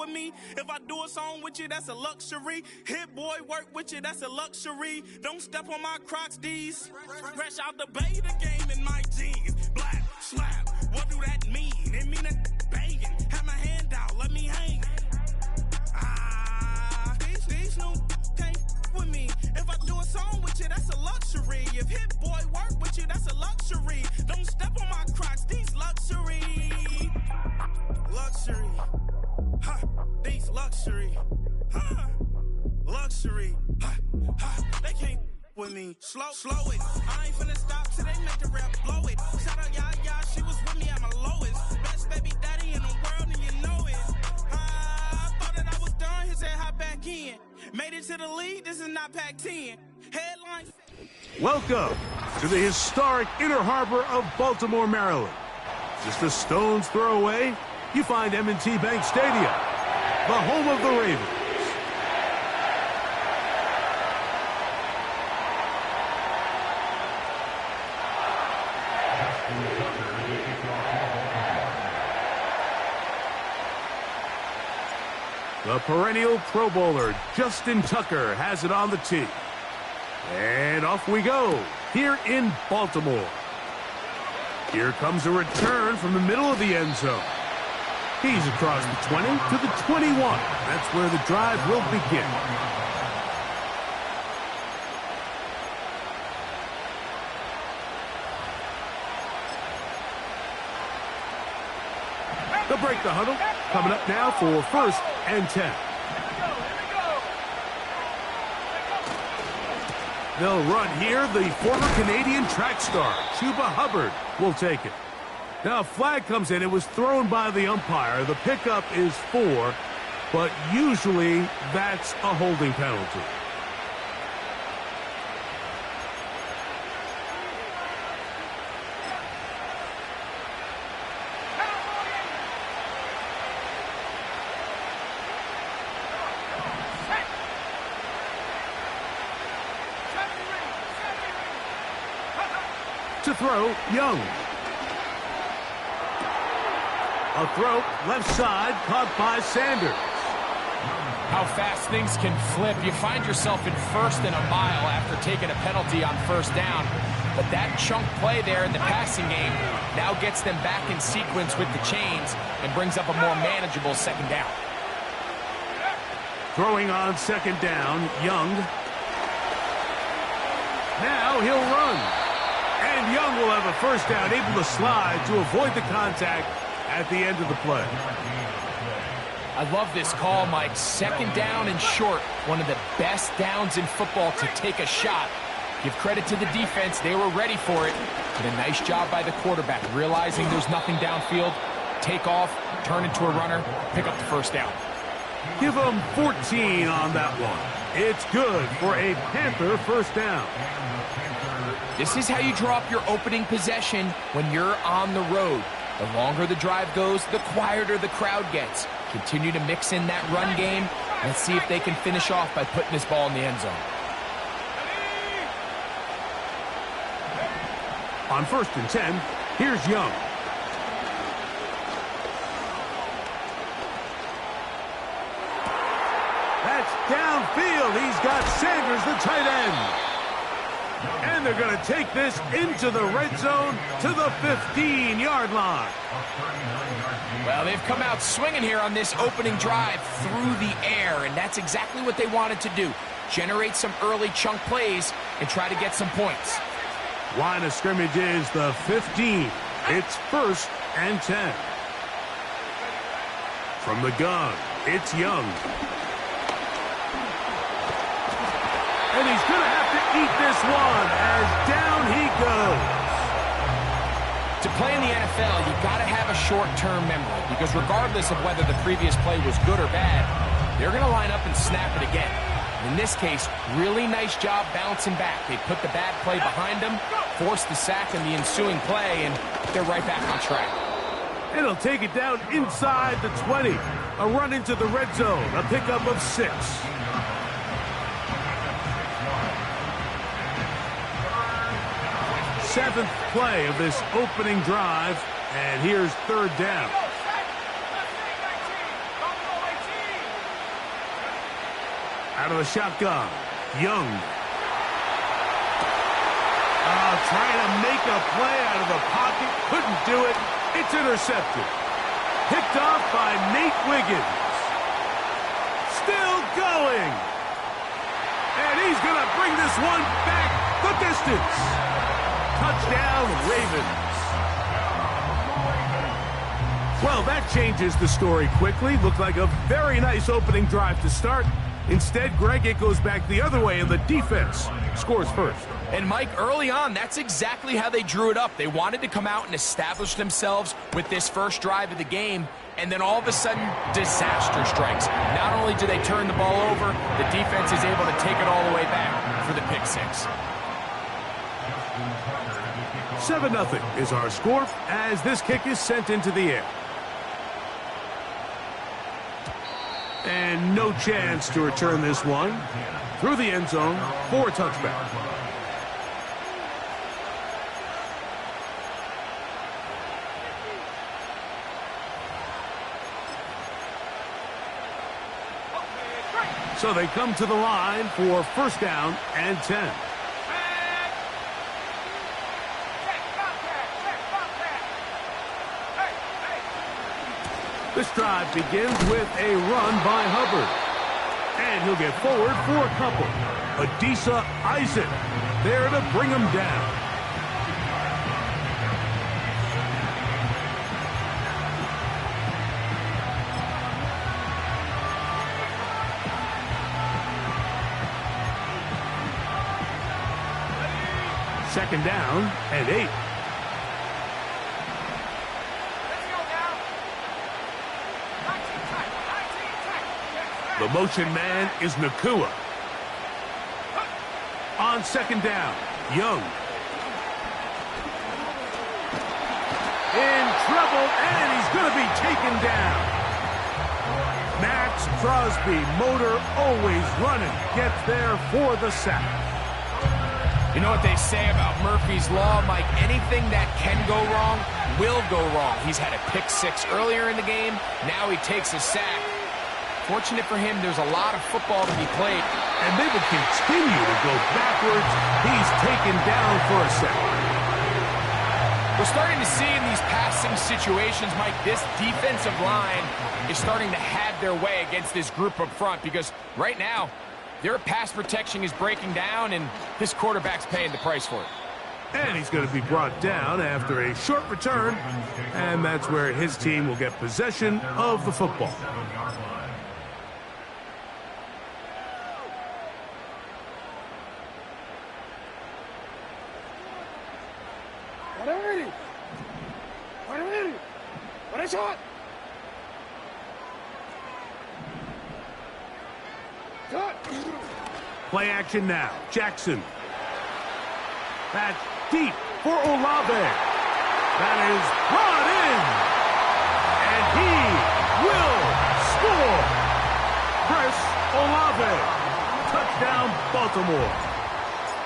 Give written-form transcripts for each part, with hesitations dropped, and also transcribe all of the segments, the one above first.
with me. If I do a song with you, that's a luxury. Hit boy, work with you, that's a luxury. Don't step on my Crocs, D's. Fresh out the bay, the game in my jeans. Black, slap, what do that mean? It mean a banging. Have my hand out, let me hang. These new can't with me. If I do a song with you, that's a luxury. If hit boy work with you, that's a luxury. Don't step on my Crocs, these luxury. Luxury. Ha, these luxury. Ha, luxury. Ha, ha, they can't with me. Slow it. I ain't finna stop till they make the rap blow it. Shout out, yeah, she was with me at my lowest. Best baby daddy in the world, and you know it. I thought that I was done, he said hop back in. Made it to the league, this is not Pac-10. Headline. Welcome to the historic Inner Harbor of Baltimore, Maryland. Just a stone's throw away, you find M&T Bank Stadium, the home of the Ravens. The perennial Pro Bowler, Justin Tucker, has it on the tee. And off we go, here in Baltimore. Here comes a return from the middle of the end zone. He's across the 20 to the 21. That's where the drive will begin. They'll break the huddle. Coming up now for 1st and 10. They'll run here. The former Canadian track star, Chuba Hubbard, will take it. Now a flag comes in. It was thrown by the umpire. The pickup is 4, but usually that's a holding penalty. To throw, Young. A throw, left side, caught by Sanders. How fast things can flip. You find yourself in 1st and a mile after taking a penalty on 1st down. But that chunk play there in the passing game now gets them back in sequence with the chains and brings up a more manageable 2nd down. Throwing on 2nd down, Young. Now he'll run. And Young will have a 1st down, able to slide to avoid the contact at the end of the play. I love this call, Mike. 2nd down and short. One of the best downs in football to take a shot. Give credit to the defense. They were ready for it. But a nice job by the quarterback, realizing there's nothing downfield. Take off, turn into a runner, pick up the 1st down. Give them 14 on that one. It's good for a Panther 1st down. This is how you draw up your opening possession when you're on the road. The longer the drive goes, the quieter the crowd gets. Continue to mix in that run game. Let's see if they can finish off by putting this ball in the end zone. On 1st and 10, here's Young. That's downfield. He's got Sanders, the tight end. And they're going to take this into the red zone to the 15-yard line. Well, they've come out swinging here on this opening drive through the air, and that's exactly what they wanted to do. Generate some early chunk plays and try to get some points. Line of scrimmage is the 15. It's 1st and 10. From the gun, it's Young. And he's going to have to eat this one as down he goes. To play in the NFL, you got to have a short-term memory because regardless of whether the previous play was good or bad, they're going to line up and snap it again. In this case, really nice job bouncing back. They put the bad play behind them, forced the sack in the ensuing play, and they're right back on track. And he'll take it down inside the 20. A run into the red zone, a pickup of 6. Seventh play of this opening drive, and here's 3rd down. Out of the shotgun, Young. Trying to make a play out of the pocket. Couldn't do it. It's intercepted. Picked off by Nate Wiggins. Still going. And he's going to bring this one back the distance. Touchdown, Ravens. Well, that changes the story quickly. Looked like a very nice opening drive to start. Instead, Greg, it goes back the other way, and the defense scores first. And, Mike, early on, that's exactly how they drew it up. They wanted to come out and establish themselves with this first drive of the game, and then all of a sudden, disaster strikes. Not only do they turn the ball over, the defense is able to take it all the way back for the pick six. 7-0 is our score as this kick is sent into the air. And no chance to return this one through the end zone for a touchback. So they come to the line for first down and 10. This drive begins with a run by Hubbard. And he'll get forward for a couple. Adisa Isaac there to bring him down. Second down and 8. The motion man is Nakua. On second down, Young. In trouble, and he's going to be taken down. Max Crosby, motor always running, gets there for the sack. You know what they say about Murphy's Law, Mike? Anything that can go wrong will go wrong. He's had a pick six earlier in the game. Now he takes a sack. Fortunate for him, there's a lot of football to be played. And they will continue to go backwards. He's taken down for a sack. We're starting to see in these passing situations, Mike, this defensive line is starting to have their way against this group up front because right now, their pass protection is breaking down, and this quarterback's paying the price for it. And he's going to be brought down after a short return, and that's where his team will get possession of the football. Play action now. Jackson. That's deep for Olave. That is brought in. And he will score. Chris Olave. Touchdown, Baltimore.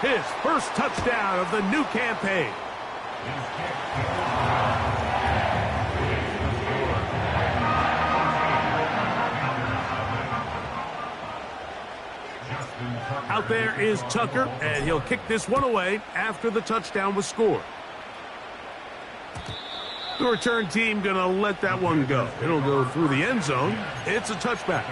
His first touchdown of the new campaign. Out there is Tucker, and he'll kick this one away after the touchdown was scored. The return team going to let that one go. It'll go through the end zone. It's a touchback.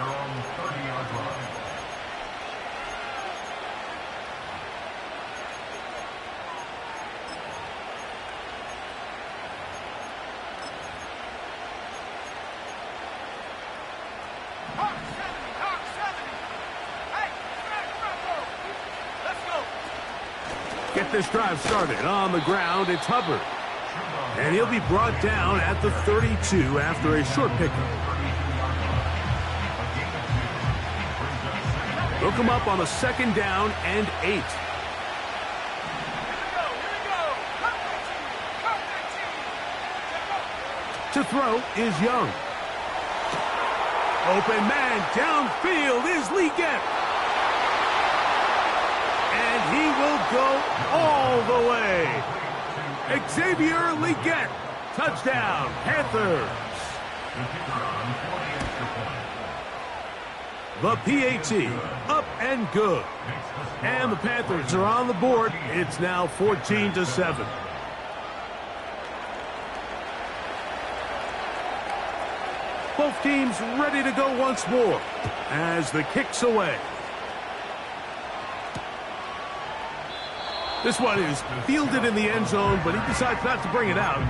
Get this drive started on the ground. It's Hubbard. And he'll be brought down at the 32 after a short pickup. They'll come up on a second down and 8. To throw is Young. Open man downfield is Legette. And he will go all the way. Xavier Legette. Touchdown, Panthers. The PAT up and good. And the Panthers are on the board. It's now 14-7. Both teams ready to go once more as the kick's away. This one is fielded in the end zone, but he decides not to bring it out.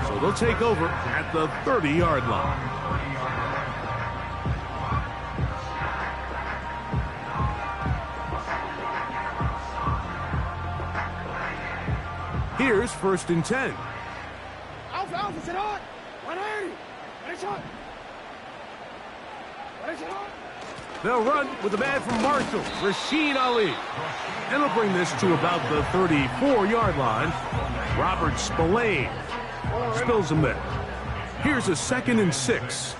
So they'll take over at the 30-yard line. Here's 1st and 10. They'll run with the man from Marshall, Rasheen Ali. And they'll bring this to about the 34-yard line. Robert Spillane spills him there. Here's a 2nd and 6.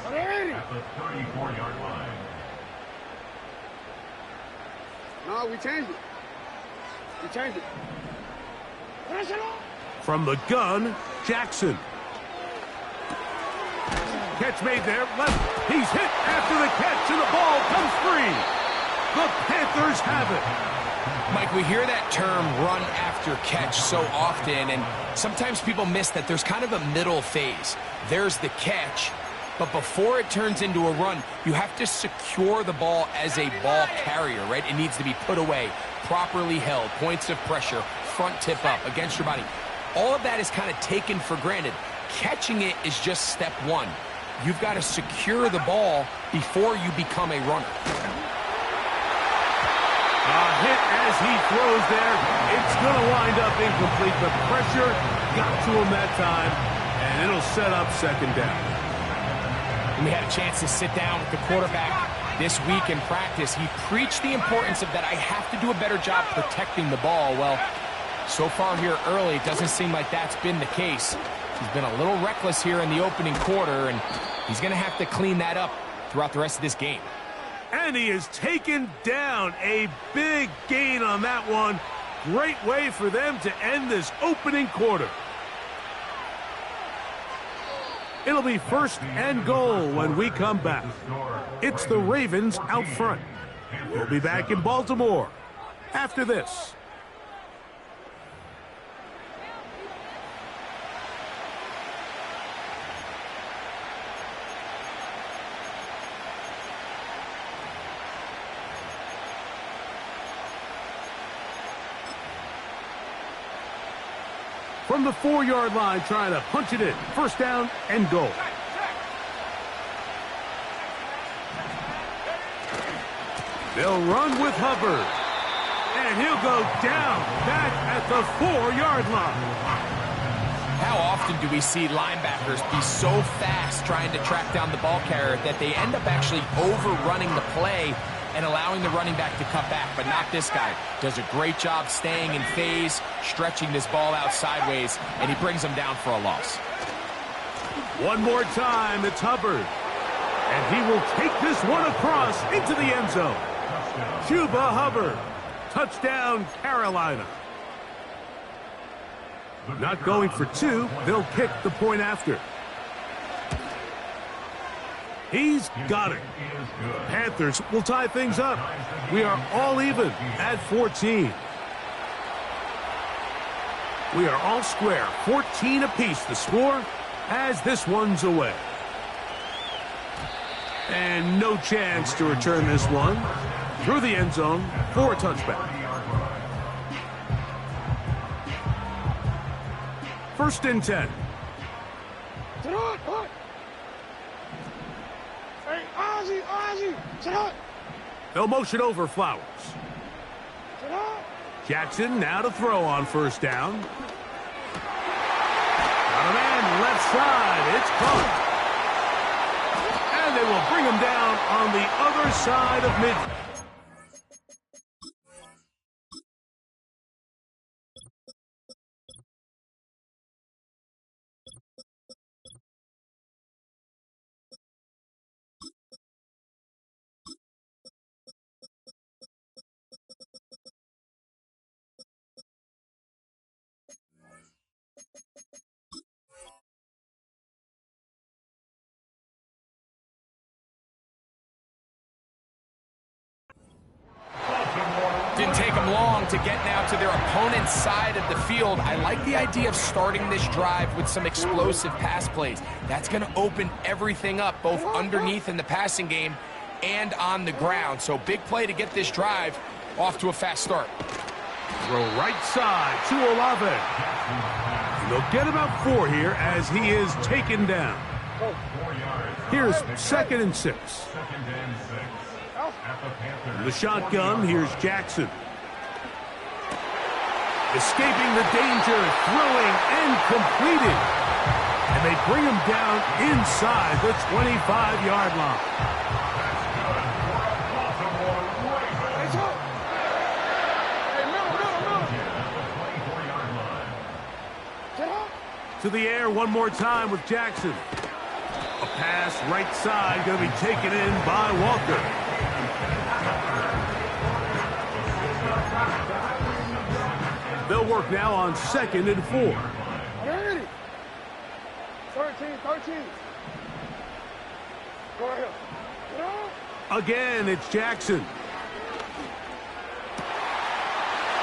No, we changed it. We changed it. From the gun, Jackson. Catch made there, left. He's hit after the catch, and the ball comes free. The Panthers have it. Mike, we hear that term run after catch so often, and sometimes people miss that there's kind of a middle phase. There's the catch, but before it turns into a run, you have to secure the ball as a ball carrier, right? It needs to be put away, properly held, points of pressure, front tip up against your body. All of that is kind of taken for granted. Catching it is just step one. You've got to secure the ball before you become a runner. A hit as he throws there. It's going to wind up incomplete. The pressure got to him that time, and it'll set up 2nd down. And we had a chance to sit down with the quarterback this week in practice. He preached the importance of that I have to do a better job protecting the ball. Well, so far here early, it doesn't seem like that's been the case. He's been a little reckless here in the opening quarter, and he's going to have to clean that up throughout the rest of this game. And he is taken down. A big gain on that one. Great way for them to end this opening quarter. It'll be 1st and goal when we come back. It's the Ravens out front. We'll be back in Baltimore after this. From the 4-yard line, trying to punch it in. 1st down and goal. They'll run with Hubbard. And he'll go down back at the 4-yard line. How often do we see linebackers be so fast trying to track down the ball carrier that they end up actually overrunning the play and allowing the running back to cut back, but not this guy. Does a great job staying in phase, stretching this ball out sideways, and he brings him down for a loss. One more time, it's Hubbard. And he will take this one across into the end zone. Chuba Hubbard. Touchdown, Carolina. Not going for 2. They'll kick the point after. He's got it. Panthers will tie things up. We are all even at 14. We are all square. 14 apiece the score as this one's away. And no chance to return this one through the end zone for a touchback. 1st and 10. They'll motion over Flowers. Jackson now to throw on 1st down. Got a man left side. It's caught. And they will bring him down on the other side of midfield. Didn't take them long to get now to their opponent's side of the field. I like the idea of starting this drive with some explosive pass plays. That's going to open everything up, both underneath in the passing game and on the ground. So big play to get this drive off to a fast start. Throw right side to Olave. And they'll get about 4 here as he is taken down. Here's 2nd and 6. In the shotgun, here's Jackson. Escaping the danger, throwing and completing. And they bring him down inside the 25-yard line. To the air one more time with Jackson. A pass right side going to be taken in by Walker. They'll work now on 2nd and 4. 13. Go ahead. Again, it's Jackson.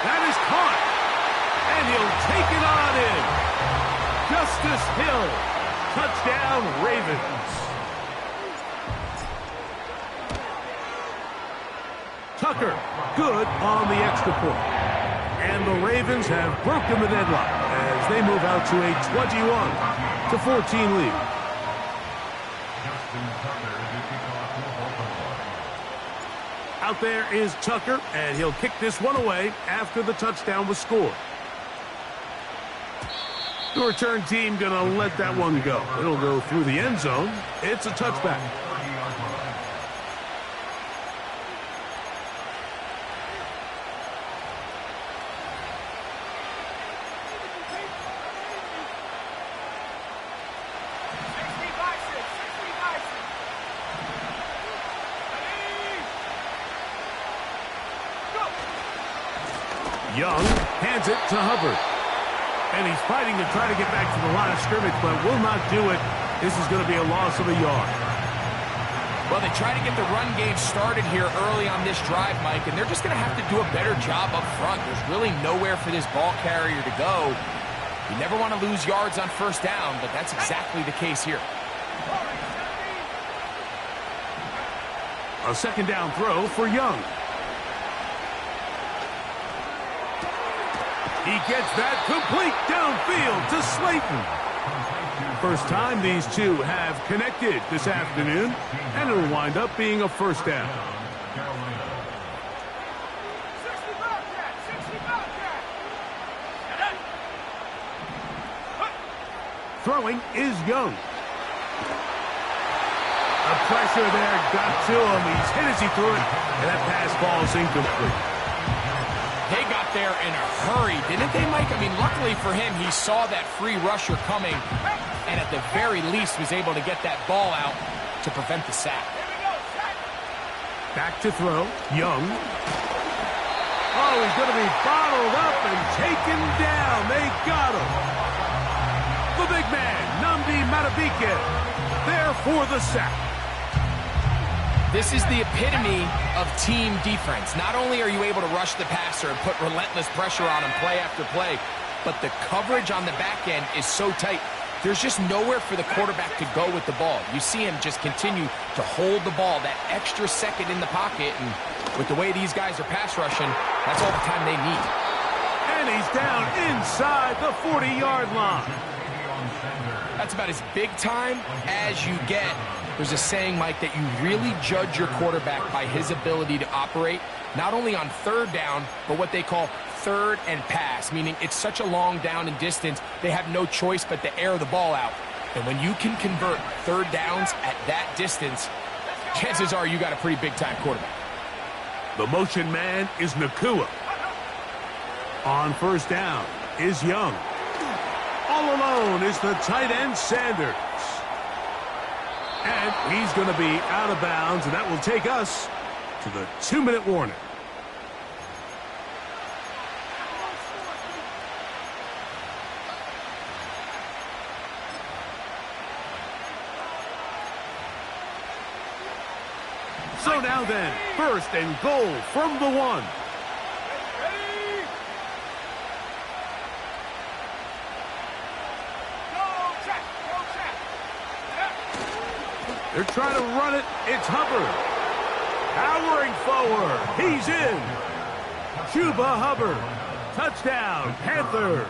That is caught. And he'll take it on in. Justice Hill. Touchdown, Ravens. Tucker, good on the extra point. And the Ravens have broken the deadlock as they move out to a 21-14 lead. Out there is Tucker, and he'll kick this one away after the touchdown was scored. The return team going to let that one go. It'll go through the end zone. It's a touchback. Young hands it to Hubbard. And he's fighting to try to get back to the line of scrimmage, but will not do it. This is going to be a loss of a yard. Well, they try to get the run game started here early on this drive, Mike, and they're just going to have to do a better job up front. There's really nowhere for this ball carrier to go. You never want to lose yards on 1st down, but that's exactly the case here. A 2nd down throw for Young. He gets that complete downfield to Slayton. First time these two have connected this afternoon, and it'll wind up being a 1st down. Throwing is Young. The pressure there got to him. He's hit as he threw it, and that pass falls incomplete. They got there in a hurry, didn't they, Mike? I mean, luckily for him, he saw that free rusher coming and at the very least was able to get that ball out to prevent the sack. Back to throw, Young. Oh, he's going to be bottled up and taken down. They got him. The big man, Nnamdi Madubuike, there for the sack. This is the epitome of team defense. Not only are you able to rush the passer and put relentless pressure on him play after play, but the coverage on the back end is so tight. There's just nowhere for the quarterback to go with the ball. You see him just continue to hold the ball, that extra second in the pocket, and with the way these guys are pass rushing, that's all the time they need. And he's down inside the 40-yard line. That's about as big time as you get. There's a saying, Mike, that you really judge your quarterback by his ability to operate, not only on 3rd down, but what they call 3rd and pass, meaning it's such a long down and distance, they have no choice but to air the ball out. And when you can convert 3rd downs at that distance, chances are you got a pretty big-time quarterback. The motion man is Nakua. On 1st down is Young. All alone is the tight end Sanders. And he's going to be out of bounds, and that will take us to the 2-minute warning. So now then, 1st and goal from the 1. They're trying to run it. It's Hubbard. Powering forward. He's in. Chuba Hubbard. Touchdown, Panthers.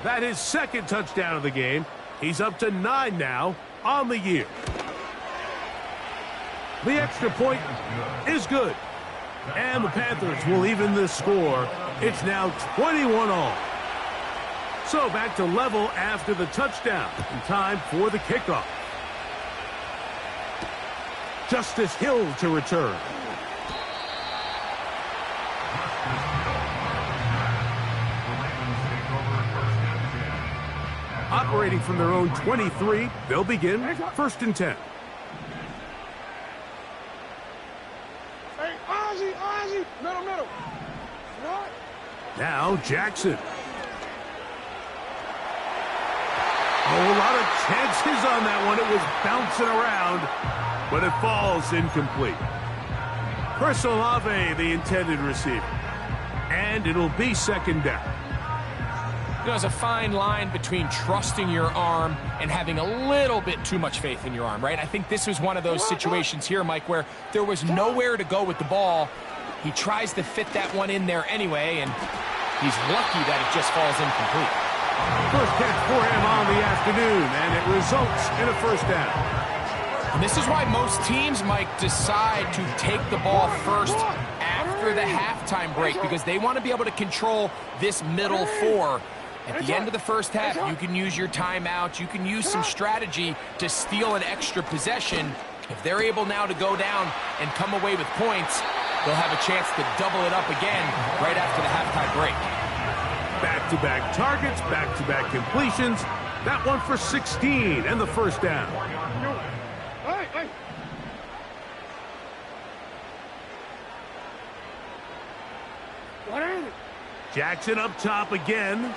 That is second touchdown of the game. He's up to 9 now on the year. The extra point is good. And the Panthers will even this score. It's now 21-all. So back to level after the touchdown. And time for the kickoff. Justice Hill to return. Operating from their own 23, they'll begin 1st and 10. Hey, Ozzy, middle. What? Now Jackson. Oh, a lot of chances on that one. It was bouncing around, but it falls incomplete. Chris Olave, the intended receiver. And it'll be 2nd down. There's a fine line between trusting your arm and having a little bit too much faith in your arm, right? I think this was one of those situations here, Mike, where there was nowhere to go with the ball. He tries to fit that one in there anyway, and he's lucky that it just falls incomplete. First catch for him on the afternoon, and it results in a 1st down. And this is why most teams, Mike, decide to take the ball first after the halftime break, because they want to be able to control this middle 4. At the end of the first half, you can use your timeout. You can use some strategy to steal an extra possession. If they're able now to go down and come away with points, they'll have a chance to double it up again right after the halftime break. Back-to-back targets, back-to-back completions. That one for 16 and the 1st down. Hey. What is it? Jackson up top again.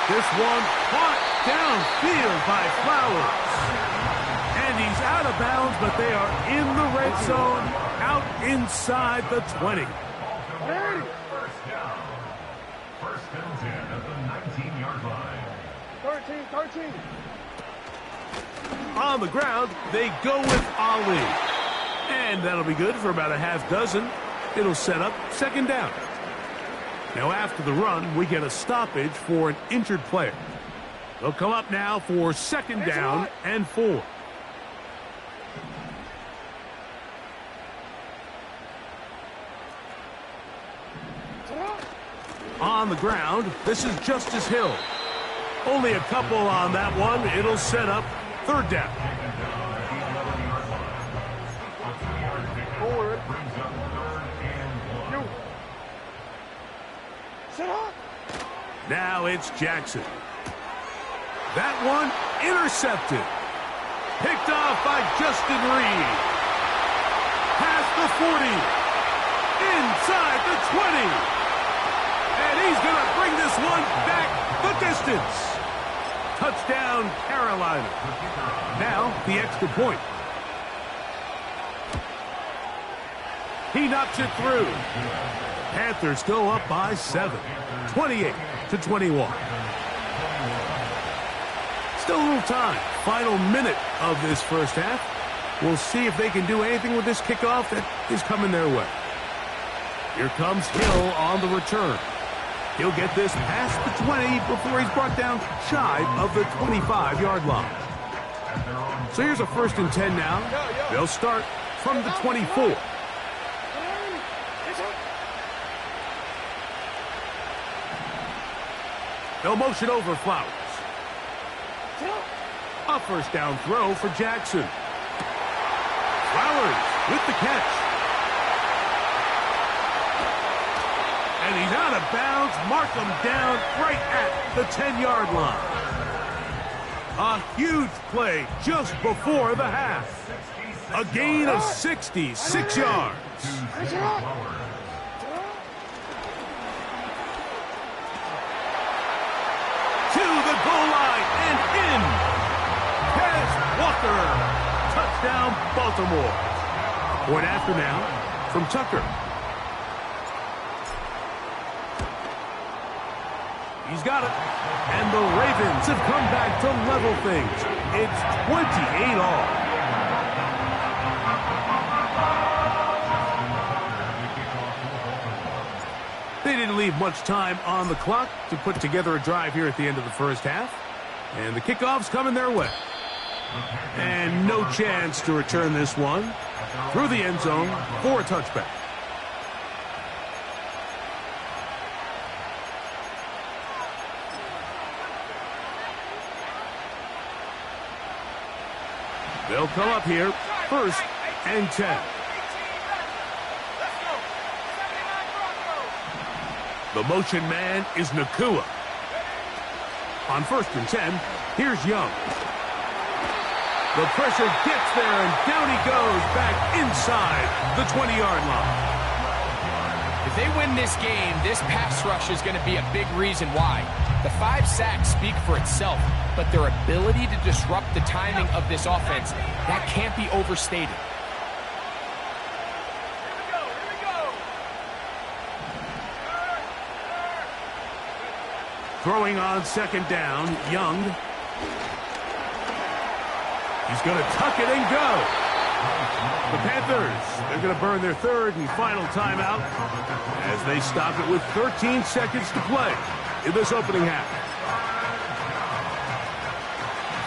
This one caught downfield by Flowers. And he's out of bounds, but they are in the red zone, out inside the 20. First down. 1st and 10 at the 19-yard line. 13. On the ground, they go with Ali. And that'll be good for about a half dozen. It'll set up 2nd down. Now after the run, we get a stoppage for an injured player. They'll come up now for 2nd down and 4. On the ground, this is Justice Hill. Only a couple on that one. It'll set up 3rd down. Forward. Now it's Jackson. That one intercepted. Picked off by Justin Reed. Past the 40. Inside the 20. And he's going to bring this one back the distance. Touchdown, Carolina. Now the extra point. He knocks it through. Panthers go up by 7. 28-21. Still a little time. Final minute of this first half. We'll see if they can do anything with this kickoff that is coming their way. Here comes Hill on the return. He'll get this past the 20 before he's brought down shy of the 25-yard line. So here's a 1st and 10 now. They'll start from the 24. They'll motion over Flowers. A 1st down throw for Jackson. Flowers with the catch. And he's out of bounds. Mark him down right at the 10-yard line. A huge play just before the half. A gain of 66 yards. To the goal line and in. Kez Walker. Touchdown, Baltimore. Point after now from Tucker. He's got it. And the Ravens have come back to level things. It's 28 all. They didn't leave much time on the clock to put together a drive here at the end of the first half. And the kickoff's coming their way. And no chance to return this one through the end zone for a touchback. They'll come up here, 1st and 10. The motion man is Nakua. On 1st and 10, here's Young. The pressure gets there, and down he goes back inside the 20-yard line. If they win this game, this pass rush is going to be a big reason why. The 5 sacks speak for itself, but their ability to disrupt the timing of this offense, that can't be overstated. Throwing on 2nd down, Young. He's going to tuck it and go. The Panthers, they're going to burn their 3rd and final timeout as they stop it with 13 seconds to play in this opening half.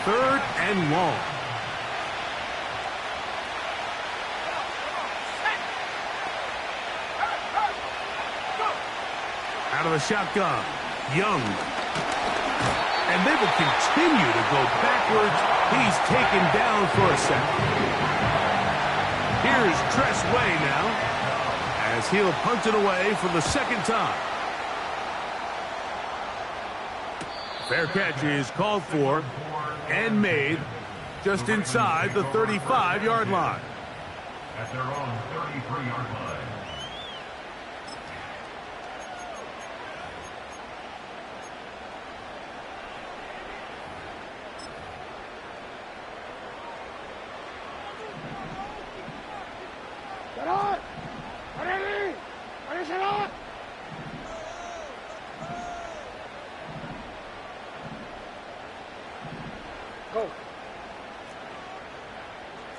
3rd and long. Out of the shotgun, Young. And they will continue to go backwards. He's taken down for a second. Here's Tress Way now as he'll punt it away for the 2nd time. Fair catch is called for and made just inside the 35-yard line. At their own 33-yard line.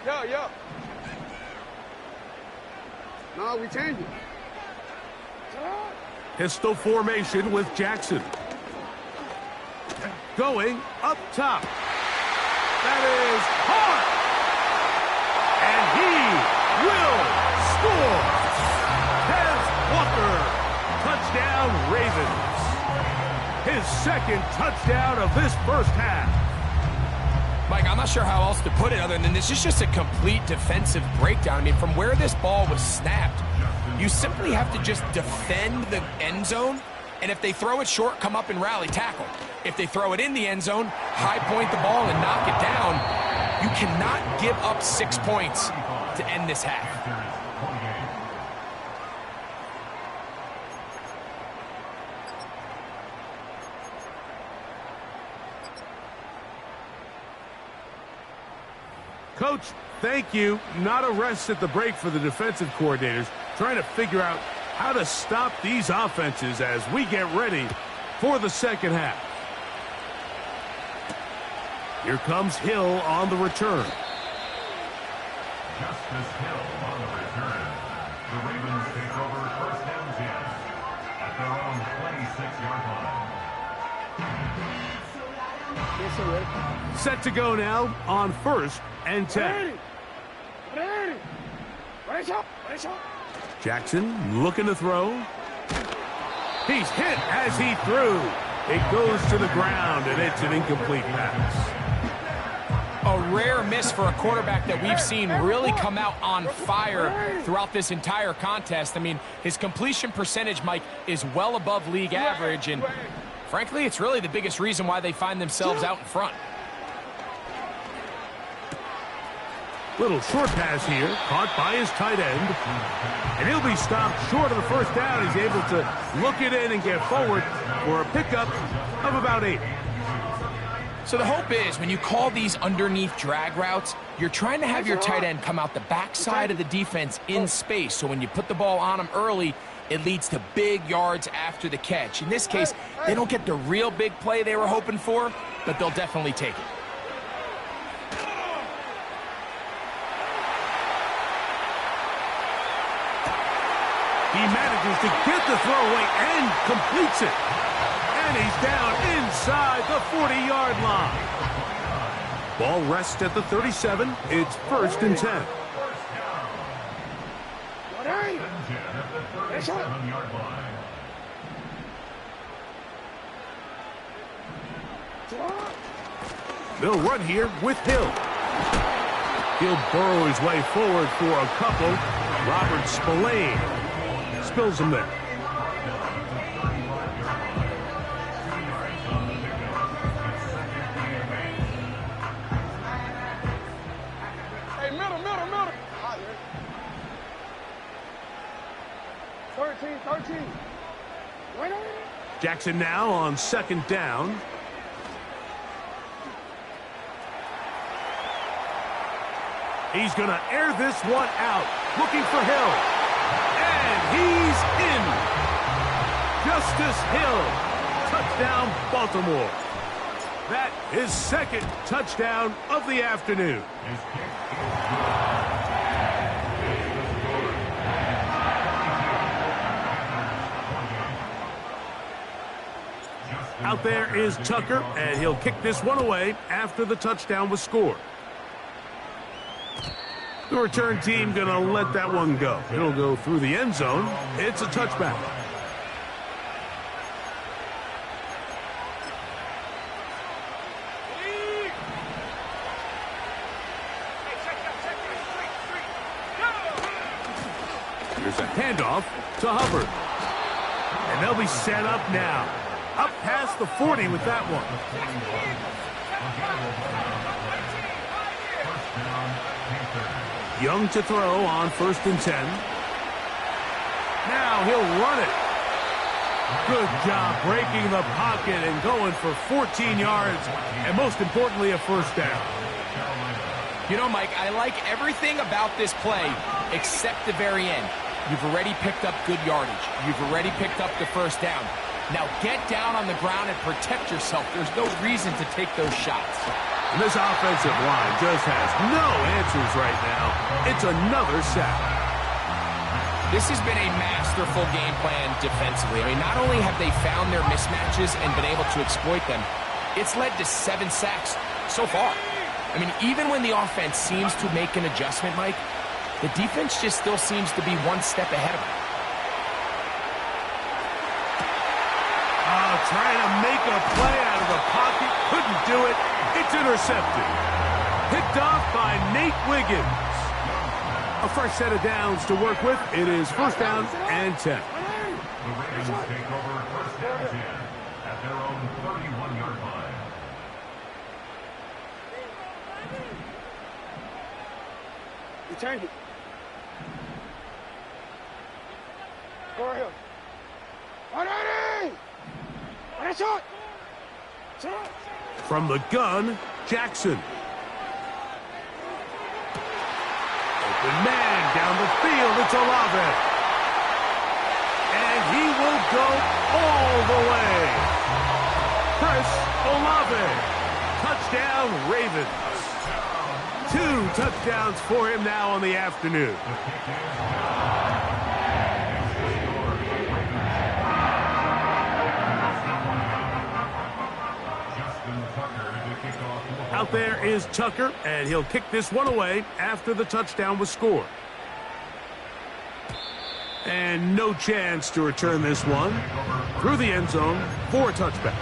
Go. Yeah. No, we change it. Pistol formation with Jackson. Going up top. That is hard. And he will score. Tez Walker. Touchdown Ravens. His 2nd touchdown of this first half. Mike, I'm not sure how else to put it other than this is just a complete defensive breakdown. I mean, from where this ball was snapped, you simply have to just defend the end zone, and if they throw it short, come up and rally tackle. If they throw it in the end zone, high point the ball and knock it down. You cannot give up 6 points to end this half. Coach, thank you. Not a rest at the break for the defensive coordinators, trying to figure out how to stop these offenses as we get ready for the 2nd half. Here comes Hill on the return. Justice Hill on the return. The Ravens take over 1st and 10 at their own 26-yard line. Set to go now on 1st and 10. Jackson looking to throw. He's hit as he threw. It goes to the ground, and it's an incomplete pass. A rare miss for a quarterback that we've seen really come out on fire throughout this entire contest. I mean, his completion percentage, Mike, is well above league average, and frankly, it's really the biggest reason why they find themselves out in front. Little short pass here, caught by his tight end. And he'll be stopped short of the 1st down. He's able to look it in and get forward for a pickup of about 8. So the hope is when you call these underneath drag routes, you're trying to have your tight end come out the backside of the defense in space. So when you put the ball on him early, it leads to big yards after the catch. In this case, they don't get the real big play they were hoping for, but they'll definitely take it. He manages to get the throw away and completes it. And he's down inside the 40-yard line. Ball rests at the 37. It's 1st and 10. They'll run here with Hill. He'll burrow his way forward for a couple. Robert Spillane spills him there. Hey, middle. 13. Wait on it. Jackson now on 2nd down. He's going to air this one out, looking for Hill. And he's in. Justice Hill. Touchdown, Baltimore. That is 2nd touchdown of the afternoon. Out there is Tucker, and he'll kick this one away after the touchdown was scored. The return team going to let that one go. It'll go through the end zone. It's a touchback. Here's a handoff to Hubbard. And they'll be set up now. Up past the 40 with that one. Young to throw on 1st and 10. Now he'll run it. Good job breaking the pocket and going for 14 yards, and most importantly, a 1st down. You know, Mike, I like everything about this play except the very end. You've already picked up good yardage. You've already picked up the 1st down. Now get down on the ground and protect yourself. There's no reason to take those shots. And this offensive line just has no answers right now. It's another sack. This has been a masterful game plan defensively. I mean, not only have they found their mismatches and been able to exploit them, it's led to 7 sacks so far. I mean, even when the offense seems to make an adjustment, Mike, the defense just still seems to be one step ahead of them. Trying to make a play out of the pocket. Couldn't do it. It's intercepted. Picked off by Nate Wiggins. A fresh set of downs to work with. It is 1st down and 10. The Ravens take over 1st down 10 at their own 31-yard line. You change it. Go right here. 180! From the gun, Jackson. Open man down the field. It's Olave. And he will go all the way. Chris Olave. Touchdown, Ravens. 2 touchdowns for him now on the afternoon. Out there is Tucker, and he'll kick this one away after the touchdown was scored. And no chance to return this one through the end zone for a touchback.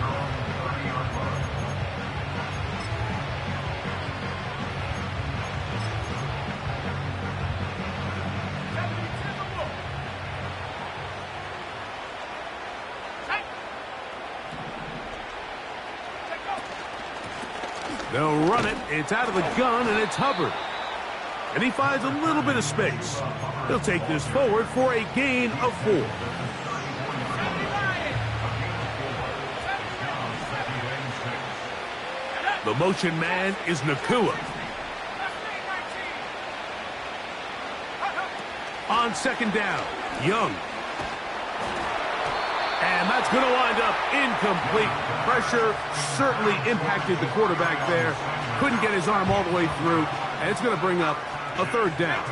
They'll run it. It's out of the gun, and it's Hubbard. And he finds a little bit of space. He'll take this forward for a gain of 4. The motion man is Nakua. On second down, Young. And that's going to wind up incomplete. Pressure certainly impacted the quarterback there. Couldn't get his arm all the way through. And it's going to bring up a third down.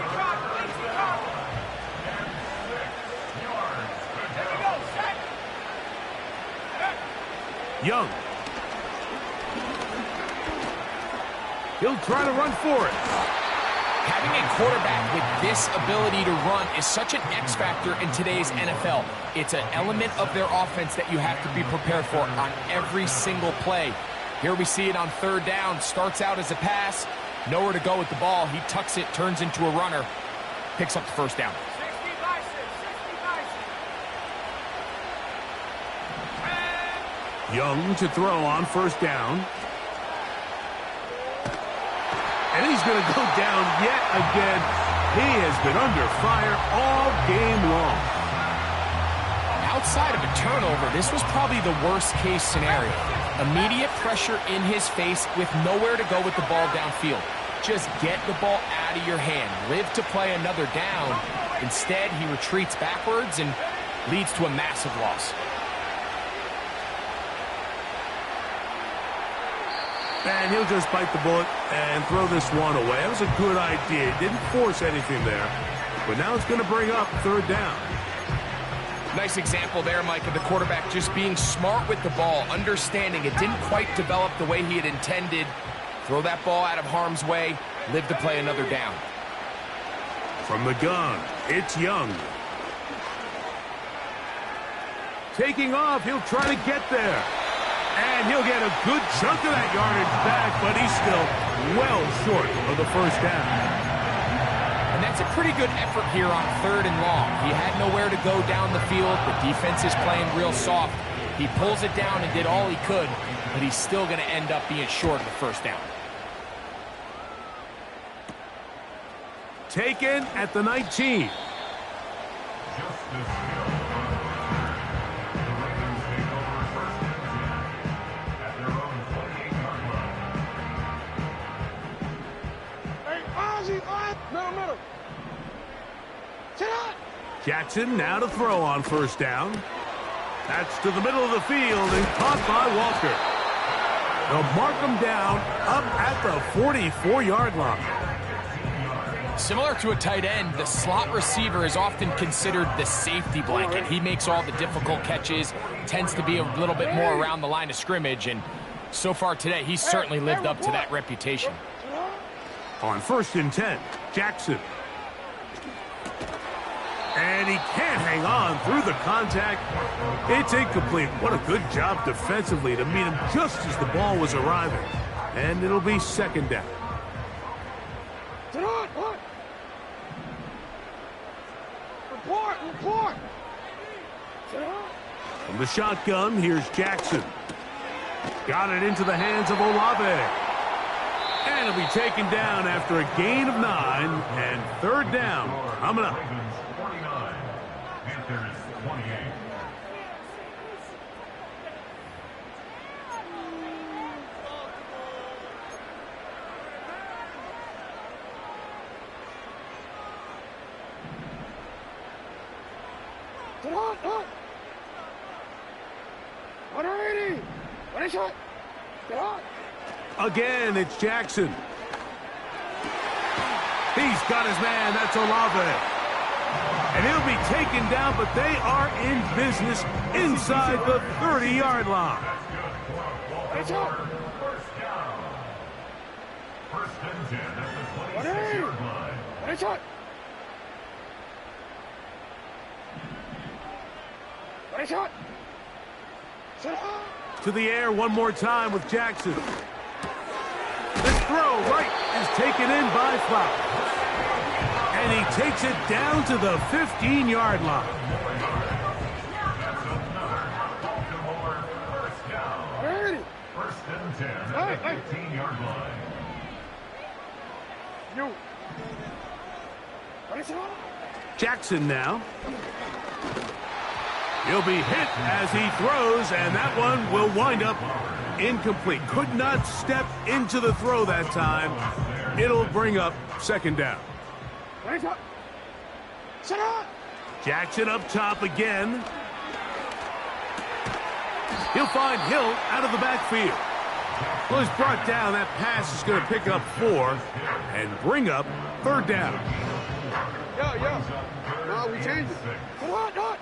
Young. He'll try to run for it. Having a quarterback with this ability to run is such an X factor in today's NFL. It's an element of their offense that you have to be prepared for on every single play. Here we see it on third down. Starts out as a pass. Nowhere to go with the ball. He tucks it, turns into a runner. Picks up the first down. Young to throw on first down. And he's going to go down yet again. He has been under fire all game long. Outside of a turnover, this was probably the worst-case scenario. Immediate pressure in his face with nowhere to go with the ball downfield. Just get the ball out of your hand. Live to play another down. Instead, he retreats backwards and leads to a massive loss. And he'll just bite the bullet and throw this one away. That was a good idea. Didn't force anything there. But now it's going to bring up third down. Nice example there, Mike, of the quarterback just being smart with the ball, understanding it didn't quite develop the way he had intended. Throw that ball out of harm's way, live to play another down. From the gun, it's Young. Taking off, he'll try to get there. And he'll get a good chunk of that yardage back, but he's still well short of the first down. And that's a pretty good effort here on third and long. He had nowhere to go down the field. The defense is playing real soft. He pulls it down and did all he could, but he's still going to end up being short of the first down. Taken at the 19. Jackson now to throw on first down. That's to the middle of the field and caught by Walker. They'll mark him down up at the 44-yard line. Similar to a tight end, the slot receiver is often considered the safety blanket. He makes all the difficult catches, tends to be a little bit more around the line of scrimmage, and so far today, he's certainly lived up to that reputation. On first and 10, Jackson. And he can't hang on through the contact. It's incomplete. What a good job defensively to meet him just as the ball was arriving. And it'll be second down. Report! From the shotgun, here's Jackson. Got it into the hands of Olave. And it'll be taken down after a gain of 9 and third down coming up. Ravens 49, Panthers 28. Again, it's Jackson. He's got his man. That's Olave. And he'll be taken down, but they are in business inside the 30-yard line. First down. First and 10 at the 26-yard line. To the air one more time with Jackson. This throw right is taken in by Flowers. And he takes it down to the 15-yard line. First and 10 at the 15-yard line. Jackson now. He'll be hit as he throws, and that one will wind up incomplete. Could not step into the throw that time. It'll bring up second down. Jackson up top again. He'll find Hill out of the backfield. Well, he's brought down. That pass is going to pick up 4 and bring up third down. Yo. No, we changed it. Come on.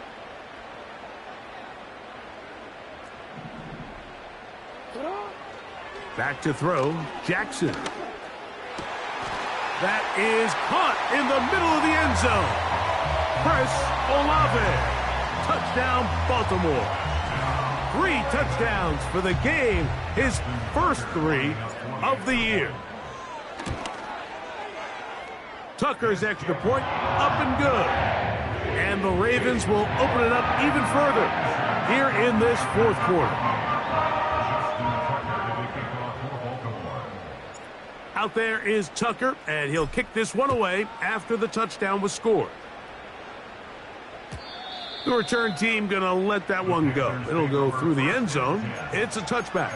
Back to throw, Jackson. That is caught in the middle of the end zone. Chris Olave. Touchdown, Baltimore. 3 touchdowns for the game. His first 3 of the year. Tucker's extra point up and good. And the Ravens will open it up even further here in this fourth quarter. Out there is Tucker, and he'll kick this one away after the touchdown was scored. The return team going to let that one go. It'll go through the end zone. It's a touchback.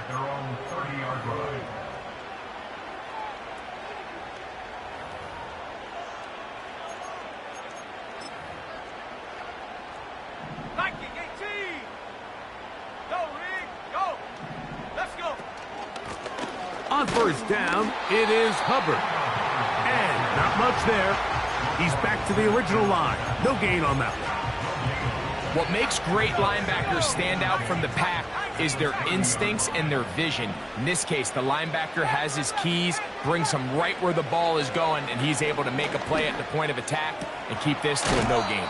On first down, it is Hubbard. And not much there. He's back to the original line. No gain on that one. What makes great linebackers stand out from the pack is their instincts and their vision. In this case, the linebacker has his keys, brings him right where the ball is going, and he's able to make a play at the point of attack and keep this to a no gain.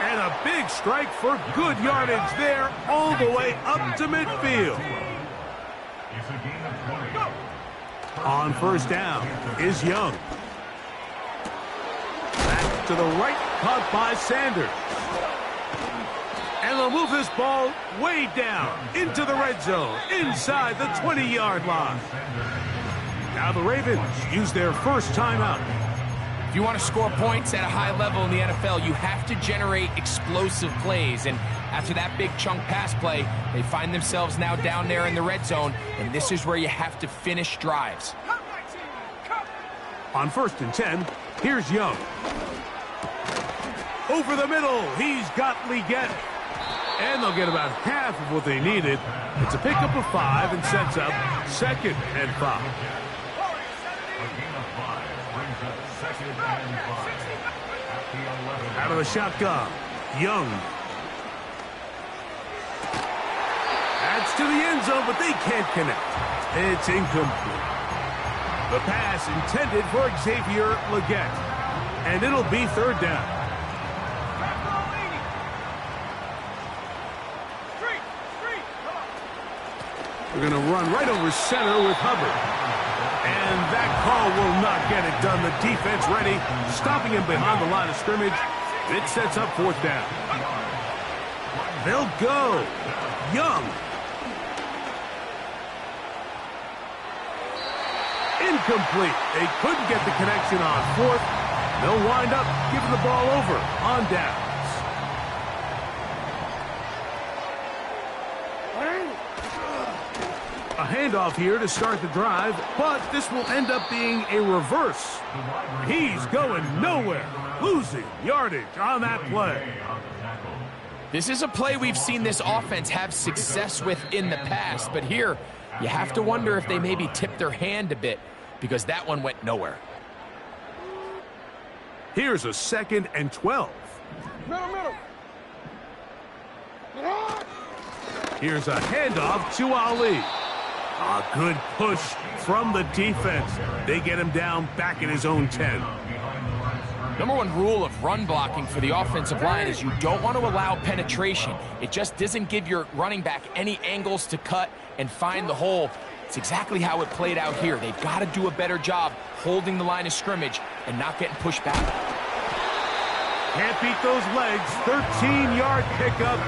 And a big strike for good yardage there all the way up to midfield. On first down is Young. Back to the right, caught by Sanders. And they'll move this ball way down into the red zone, inside the 20-yard line. Now the Ravens use their first timeout. If you want to score points at a high level in the NFL, you have to generate explosive plays. And after that big chunk pass play, they find themselves now down there in the red zone, and this is where you have to finish drives. On first and 10, here's Young. Over the middle, he's got Leggett. And they'll get about half of what they needed. It's a pickup of 5 and sets up second and 5. Out of the shotgun, Young. That's to the end zone, but they can't connect. It's incomplete. The pass intended for Xavier Leggett. And it'll be third down. We're going to run right over center with Hubbard. And that call will not get it done. The defense ready, stopping him behind the line of scrimmage. It sets up fourth down. They'll go. Young. Incomplete. They couldn't get the connection on fourth. They'll wind up giving the ball over on downs. A handoff here to start the drive, but this will end up being a reverse. He's going nowhere, losing yardage on that play. This is a play we've seen this offense have success with in the past, but here you have to wonder if they maybe tipped their hand a bit because that one went nowhere. Here's a 2nd and 12. Middle. Here's a handoff to Ali. A good push from the defense. They get him down back at his own 10. Number one rule of run blocking for the offensive line is you don't want to allow penetration. It just doesn't give your running back any angles to cut and find the hole. It's exactly how it played out here. They've got to do a better job holding the line of scrimmage and not getting pushed back. Can't beat those legs. 13-yard pickup.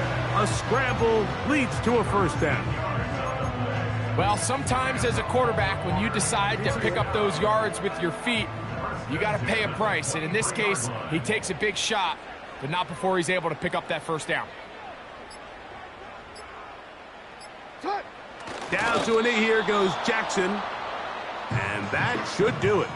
A scramble leads to a first down. Well, sometimes as a quarterback, when you decide to pick up those yards with your feet, you got to pay a price. And in this case, he takes a big shot, but not before he's able to pick up that first down. Down to a knee here goes Jackson. And that should do it.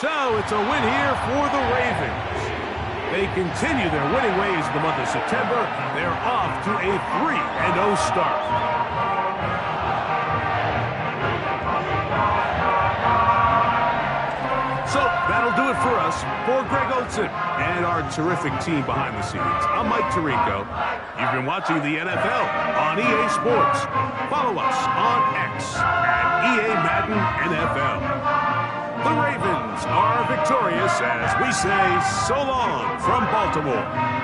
So it's a win here for the Ravens. They continue their winning ways in the month of September. They're off to a 3-0 start. So that'll do it for us. For Greg Olson and our terrific team behind the scenes, I'm Mike Tirico. You've been watching the NFL on EA Sports. Follow us on X at EA Madden NFL. The Ravens are victorious as we say so long from Baltimore.